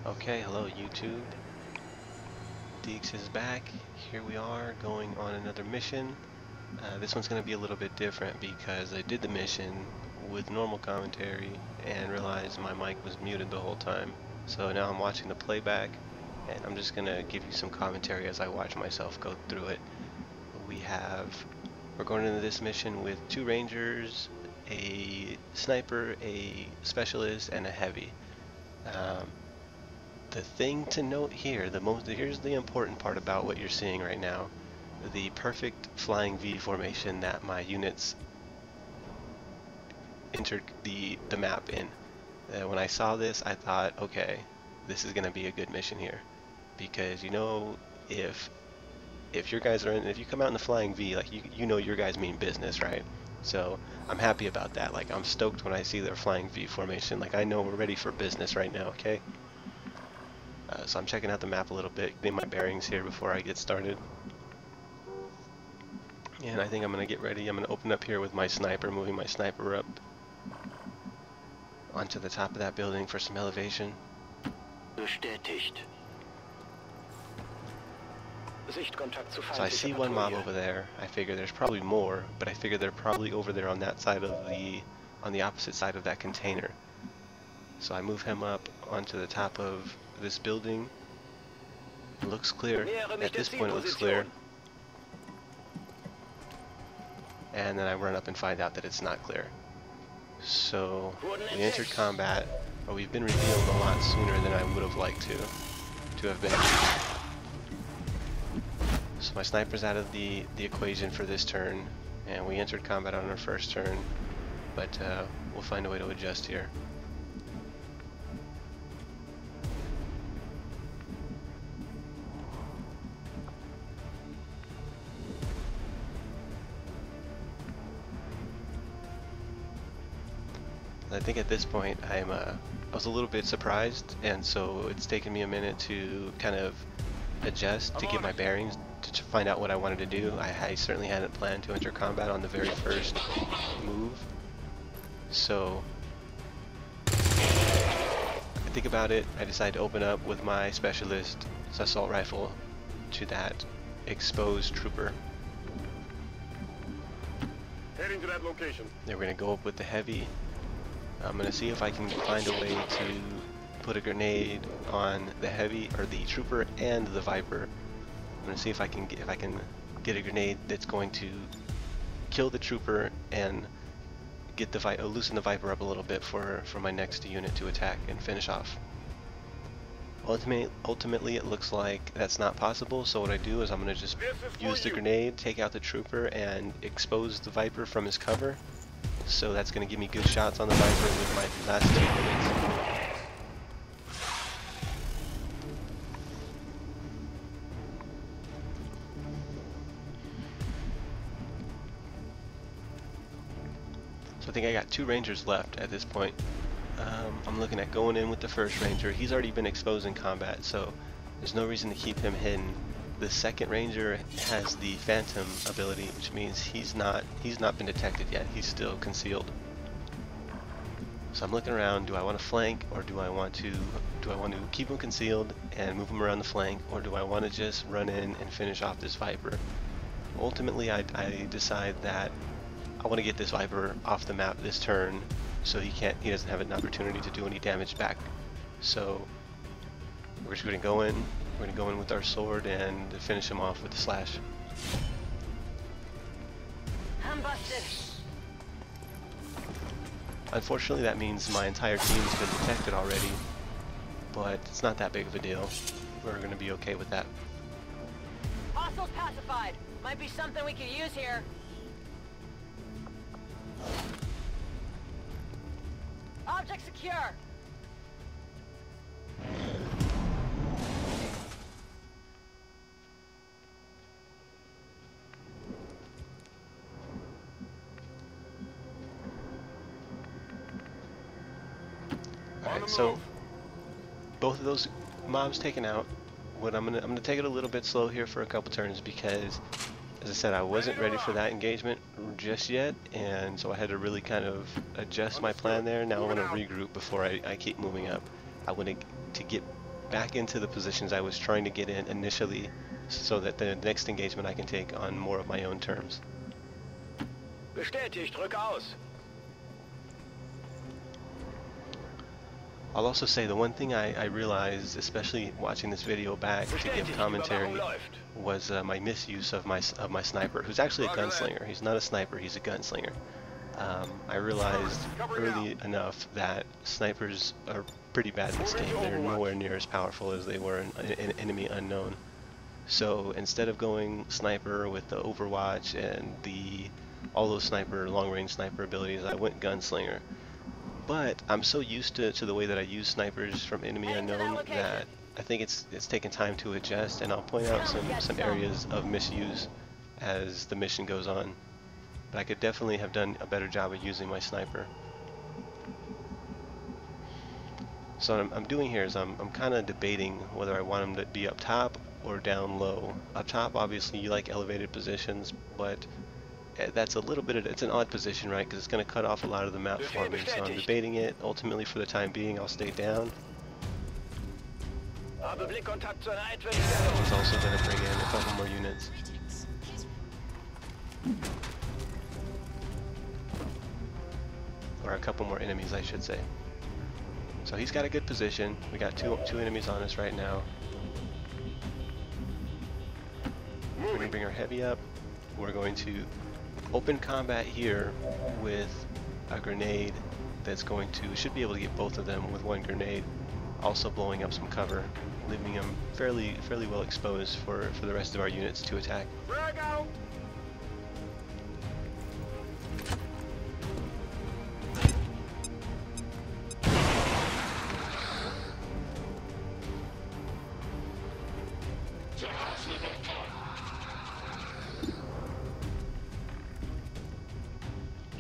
Okay, hello YouTube. Deeks is back. Here we are going on another mission. This one's going to be a little bit different because I did the mission with normal commentary and realized my mic was muted the whole time. So now I'm watching the playback and I'm just going to give you some commentary as I watch myself go through it. We're going into this mission with 2 rangers, a sniper, a specialist, and a heavy. The thing to note here, here's the important part about what you're seeing right now. The perfect flying V formation that my units entered the map in. When I saw this, I thought, okay, this is going to be a good mission here. Because, you know, if your guys are if you come out in the flying V, like, you know your guys mean business, right? So I'm happy about that. Like, I'm stoked when I see their flying V formation. Like, I know we're ready for business right now, okay? So I'm checking out the map a little bit, getting my bearings here before I get started. And I think I'm going to get ready. I'm going to open up here with my sniper, moving my sniper up onto the top of that building for some elevation. Bestätigt. Sichtkontakt zu So I see one mob over there. I figure there's probably more, but I figure they're probably over there on that side of on the opposite side of that container. So I move him up onto the top of this building. It looks clear. At this point it looks clear. And then I run up and find out that it's not clear. So we entered combat, or we've been revealed a lot sooner than I would have liked to have been. So my sniper's out of the equation for this turn, and we entered combat on our first turn, but we'll find a way to adjust here. I think at this point I was a little bit surprised, and so it's taken me a minute to kind of adjust, to get my bearings, to find out what I wanted to do. I certainly hadn't planned to enter combat on the very first move. So I think about it, I decided to open up with my specialist assault rifle to that exposed trooper. Heading to that location. Then we're going to go up with the heavy. I'm going to see if I can find a way to put a grenade on the heavy, or the trooper, and the Viper. I'm going to see if I can get a grenade that's going to kill the trooper and get loosen the Viper up a little bit for my next unit to attack and finish off. Ultimately, it looks like that's not possible, so what I do is I'm going to just use the grenade, take out the trooper, and expose the Viper from his cover. So that's going to give me good shots on the Viper with my last 2 units. So I think I got 2 rangers left at this point. I'm looking at going in with the first ranger. He's already been exposed in combat, so there's no reason to keep him hidden. The second ranger has the phantom ability, which means he's not been detected yet. He's still concealed. So I'm looking around, do I want to flank, or do I want to keep him concealed and move him around the flank, or do I want to just run in and finish off this Viper? Ultimately, I decide that I want to get this Viper off the map this turn, so he doesn't have an opportunity to do any damage back. So we're just going to go in. We're going to go in with our sword and finish him off with the slash. I'm busted. Unfortunately, that means my entire team's been detected already, but it's not that big of a deal. We're going to be okay with that. Hostiles pacified. Might be something we could use here. Object secure. Alright, so both of those mobs taken out. I'm gonna take it a little bit slow here for a couple turns because, as I said, I wasn't ready for that engagement just yet, and so I had to really kind of adjust my plan there. Now I want to regroup before I keep moving up. I want to get back into the positions I was trying to get in initially, so that the next engagement I can take on more of my own terms. Bestätigt, rück aus. I'll also say the one thing I realized, especially watching this video back to give commentary, was my misuse of my sniper, who's actually a gunslinger. He's not a sniper, he's a gunslinger. I realized early enough that snipers are pretty bad in this game. They're nowhere near as powerful as they were in Enemy Unknown. So instead of going sniper with the Overwatch and all those long-range sniper abilities, I went gunslinger. But I'm so used to the way that I use snipers from Enemy Unknown that I think it's taken time to adjust, and I'll point out some areas of misuse as the mission goes on. But I could definitely have done a better job of using my sniper. So what I'm doing here is I'm kind of debating whether I want him to be up top or down low. Up top, obviously, you like elevated positions, but that's a little bit of, it's an odd position, right? Because it's going to cut off a lot of the map for me. So I'm debating it. Ultimately, for the time being, I'll stay down. He's also going to bring in a couple more units. Or a couple more enemies, I should say. So he's got a good position. We got two enemies on us right now. We're going to bring our heavy up. We're going to open combat here with a grenade that's going to, should be able to get both of them with one grenade, also blowing up some cover, leaving them fairly well exposed for the rest of our units to attack.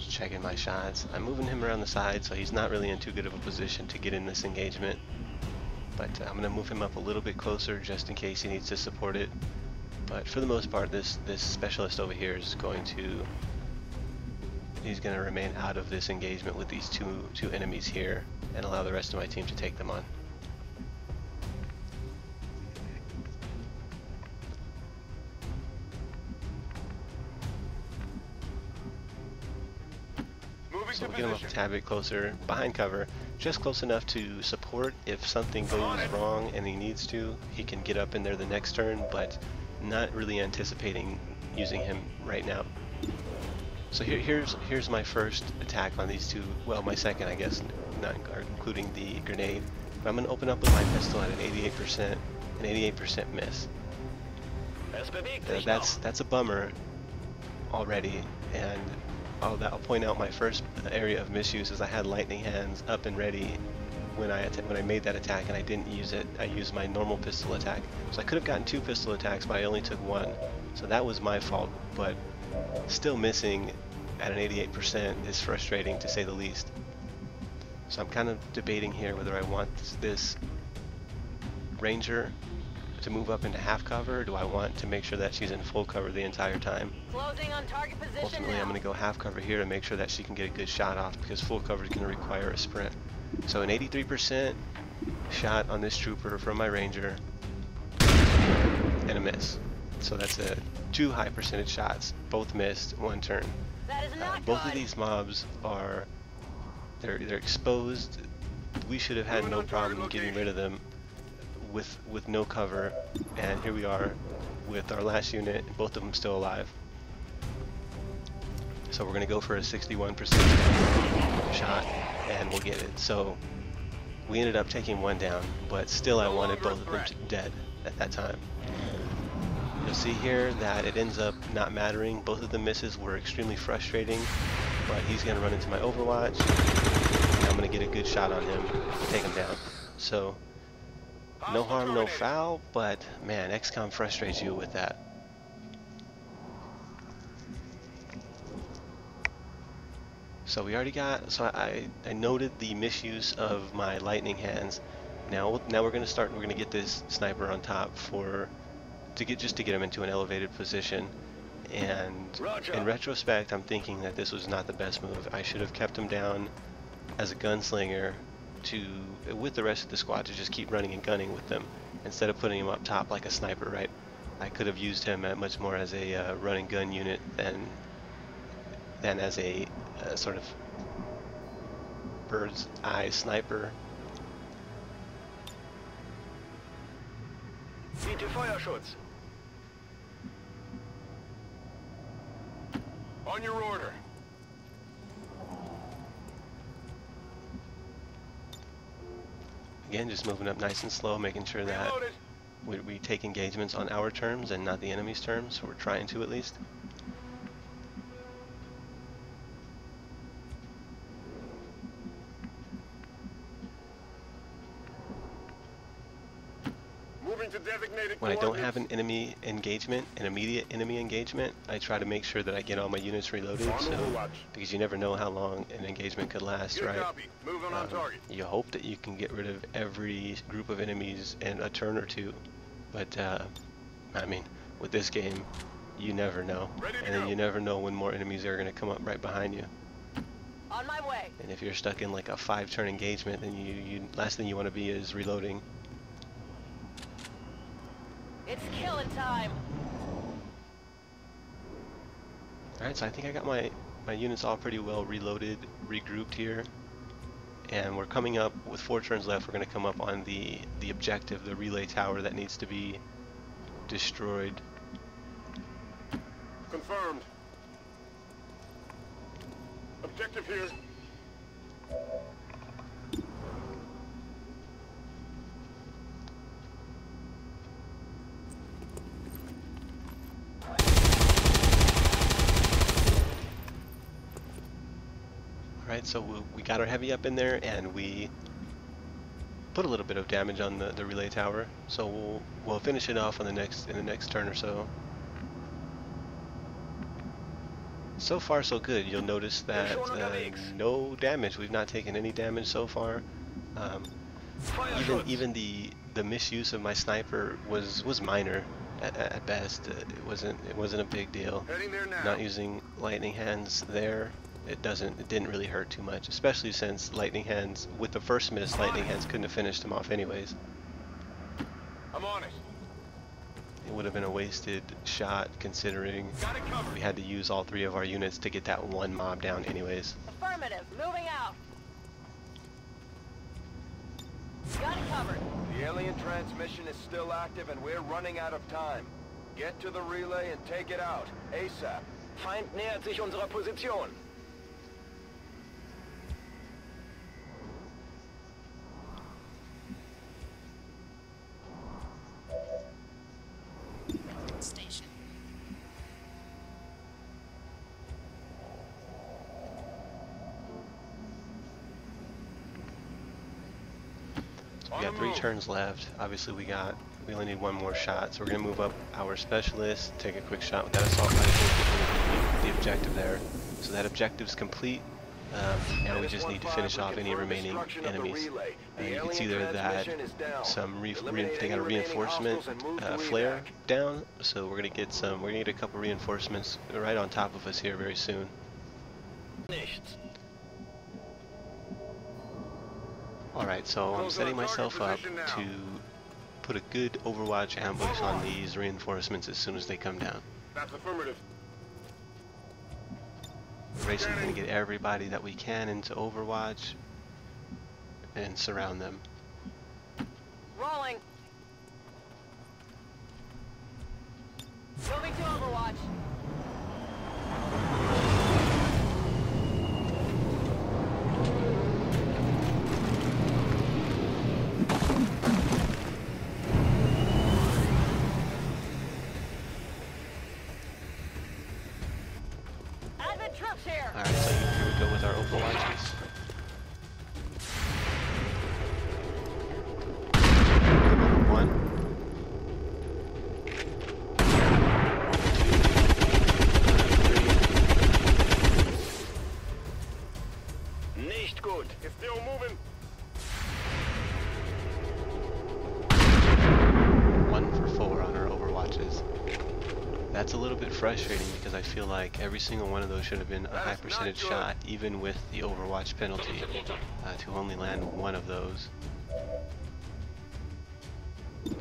Checking my shots. I'm moving him around the side, so he's not really in too good of a position to get in this engagement. But I'm going to move him up a little bit closer just in case he needs to support it. But for the most part, this specialist over here is he's going to remain out of this engagement with these two enemies here and allow the rest of my team to take them on. So we'll get him up a tad bit closer, behind cover, just close enough to support if something goes wrong and he needs to. He can get up in there the next turn, but not really anticipating using him right now. So here's my first attack on these two, well, my second, I guess, not including the grenade. But I'm going to open up with my pistol at an 88% miss. That's a bummer already, and I'll point out my first area of misuse is I had lightning hands up and ready when I made that attack, and I didn't use it. I used my normal pistol attack. So I could have gotten 2 pistol attacks, but I only took 1. So that was my fault, but still missing at an 88% is frustrating to say the least. So I'm kind of debating here whether I want this ranger to move up into half cover, or do I want to make sure that she's in full cover the entire time? Closing on target position. Ultimately, now. I'm going to go half cover here to make sure that she can get a good shot off, because full cover is going to require a sprint. So an 83% shot on this trooper from my ranger, and a miss. So that's 2 high percentage shots, both missed, 1 turn. That is not Both good. of these mobs they're exposed. We should have had no problem getting rid of them with no cover, and here we are with our last unit, both of them still alive. So we're going to go for a 61% shot, and we'll get it. So we ended up taking 1 down, but still I wanted both of them dead at that time. You'll see here that it ends up not mattering. Both of the misses were extremely frustrating, but he's going to run into my Overwatch, and I'm going to get a good shot on him to take him down. So no harm, no foul, but man, XCOM frustrates you with that. So we already got, so I noted the misuse of my lightning hands. Now we're going to get this sniper on top just to get him into an elevated position. And in retrospect, I'm thinking that this was not the best move. I should have kept him down as a gunslinger to, with the rest of the squad, to just keep running and gunning with them instead of putting him up top like a sniper, right? I could have used him much more as a run and gun unit than as a sort of bird's eye sniper. Bitte Feuerschutz. On your order. Again, just moving up nice and slow, making sure that we take engagements on our terms and not the enemy's terms. We're trying to, at least. Moving to designated When I don't have coordinates. an enemy engagement, an immediate enemy engagement, I try to make sure that I get all my units reloaded, On so overwatch. because you never know how long an engagement could last, Good right? copy. Moving on target. You hope that you can get rid of every group of enemies in a turn or two, but I mean, with this game, you never know, Ready to and then go. you never know when more enemies are going to come up right behind you. On my way. And if you're stuck in like a 5-turn engagement, then you last thing you want to be is reloading. It's killing time. Alright, so I think I got my units all pretty well reloaded, regrouped here. And we're coming up, with 4 turns left, we're going to come up on the objective, the relay tower that needs to be destroyed. Confirmed. Objective here. Alright, so we got our heavy up in there, and we put a little bit of damage on the relay tower. So we'll finish it off on in the next turn or so. So far, so good. You'll notice that no damage. We've not taken any damage so far. Even the misuse of my sniper was minor at best. It wasn't a big deal. Heading there now. Not using lightning hands there, it didn't really hurt too much, especially since lightning hands, with the first miss, lightning hands couldn't have finished him off anyways. I'm on it. It would have been a wasted shot, considering Got it covered. we had to use all 3 of our units to get that one mob down anyways. Affirmative. Moving out. Got it covered. The alien transmission is still active and we're running out of time. Get to the relay and take it out, ASAP. Feind nähert sich unserer Position. Station. We got 3 turns left. Obviously we only need 1 more shot, so we're gonna move up our specialist, take a quick shot with that assault rifle, get the objective there. So that objective's complete, and we just need to finish off any remaining enemies. You can see there that they got a reinforcement flare down, so we're gonna get a couple reinforcements right on top of us here very soon. Nichts. Alright, so I'm setting myself up to put a good Overwatch ambush on these reinforcements as soon as they come down. That's affirmative. We're basically going to get everybody that we can into Overwatch and surround them. Rolling. Moving to Overwatch. Advent troops here. Alright, so here we go with our Overwatches. That's a little bit frustrating because I feel like every single one of those should have been a high percentage shot, even with the Overwatch penalty, to only land one of those.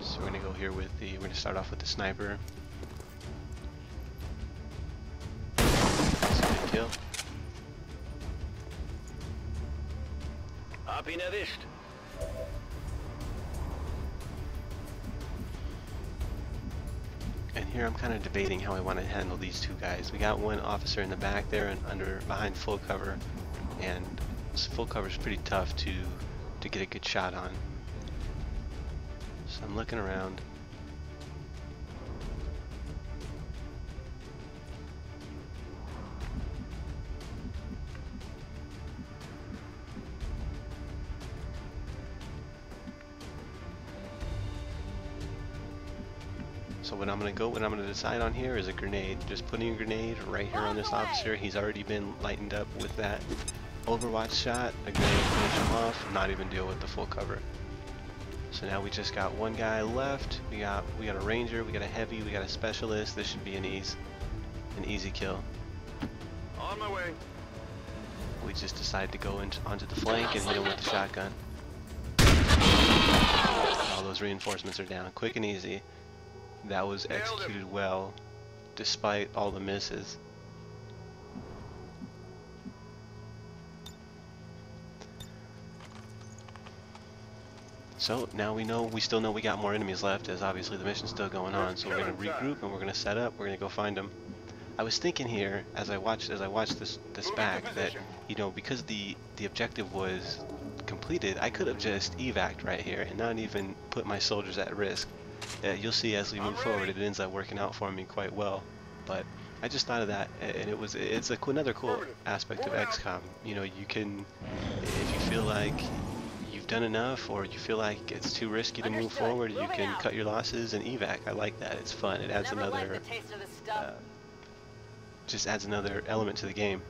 So we're gonna go here with we're gonna start off with the sniper. That's a good kill. Hab ihn erwischt. And here I'm kind of debating how I want to handle these two guys. We got one officer in the back there and behind full cover, and full cover is pretty tough to get a good shot on. So I'm looking around. So what I'm gonna decide on here is a grenade. Just putting a grenade right here on this officer. He's already been lightened up with that Overwatch shot. A grenade finish him off, not even deal with the full cover. So now we just got one guy left. We got a ranger, we got a heavy, we got a specialist. This should be an easy kill. On my way. We just decided to go onto the flank and hit him with the shotgun. All those reinforcements are down, quick and easy. That was executed well, despite all the misses. So now we still know we got more enemies left, as obviously the mission's still going on. So we're gonna regroup and we're gonna set up. We're gonna go find them. I was thinking here as I watched this back that, you know, because the objective was completed, I could have just evac'd right here and not even put my soldiers at risk. You'll see as we move forward, it ends up working out for me quite well. But I just thought of that, and it's another cool aspect of XCOM. You know, you can, if you feel like you've done enough, or you feel like it's too risky to move forward, you can cut your losses and evac. I like that. It's fun. It adds another, just adds another element to the game.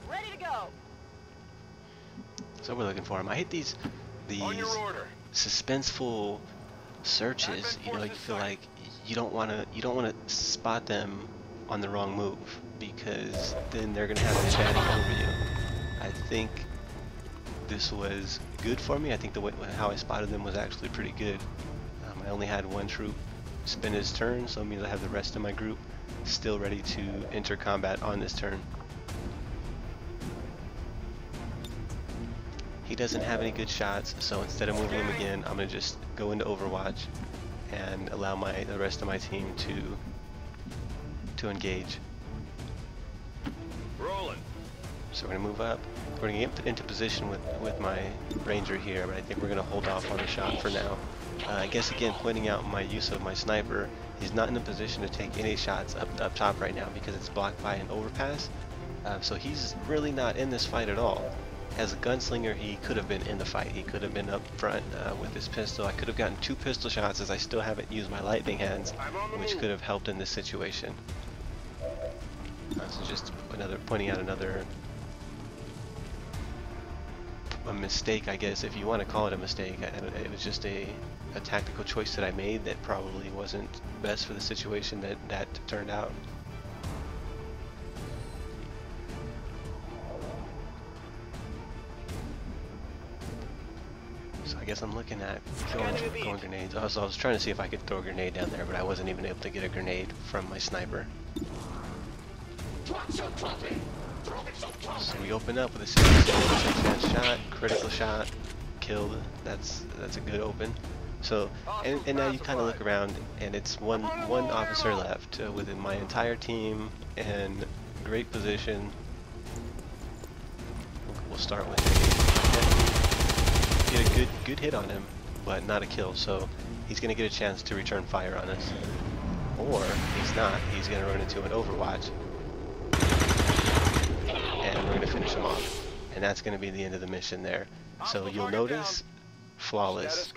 Ready to go. So we're looking for him. I hate these suspenseful searches. You know, you feel like you don't want to spot them on the wrong move, because then they're gonna have them chatting over you. I think this was good for me. I think the way how I spotted them was actually pretty good. I only had one troop spin his turn, so it means I have the rest of my group still ready to enter combat on this turn. He doesn't have any good shots, so instead of moving him again, I'm gonna just go into Overwatch and allow the rest of my team to engage. Rolling. So we're gonna move up. We're gonna get into position with my ranger here, but I think we're gonna hold off on the shot for now. I guess again, pointing out my use of my sniper, he's not in a position to take any shots up top right now because it's blocked by an overpass. So he's really not in this fight at all. As a gunslinger, he could have been in the fight. He could have been up front with his pistol. I could have gotten 2 pistol shots, as I still haven't used my lightning hands, which could have helped in this situation. So just pointing out a mistake, I guess, if you want to call it a mistake. It was just a tactical choice that I made that probably wasn't best for the situation that turned out. So I guess I'm looking at throwing grenades. I was trying to see if I could throw a grenade down there, but I wasn't even able to get a grenade from my sniper. So we open up with a 66% shot, critical shot, killed. That's a good open. So and now you kind of look around, and it's one officer left within my entire team in great position. We'll start with get a good hit on him, but not a kill. So he's gonna get a chance to return fire on us, or he's not. He's gonna run into an Overwatch, and we're gonna finish him off. And that's gonna be the end of the mission there. So you'll notice, flawless.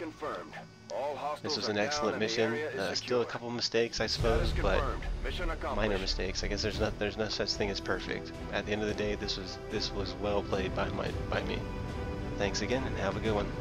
This was an excellent mission. Still a couple mistakes, I suppose, but minor mistakes. I guess there's no such thing as perfect. At the end of the day, this was well played by me. Thanks again, and have a good one.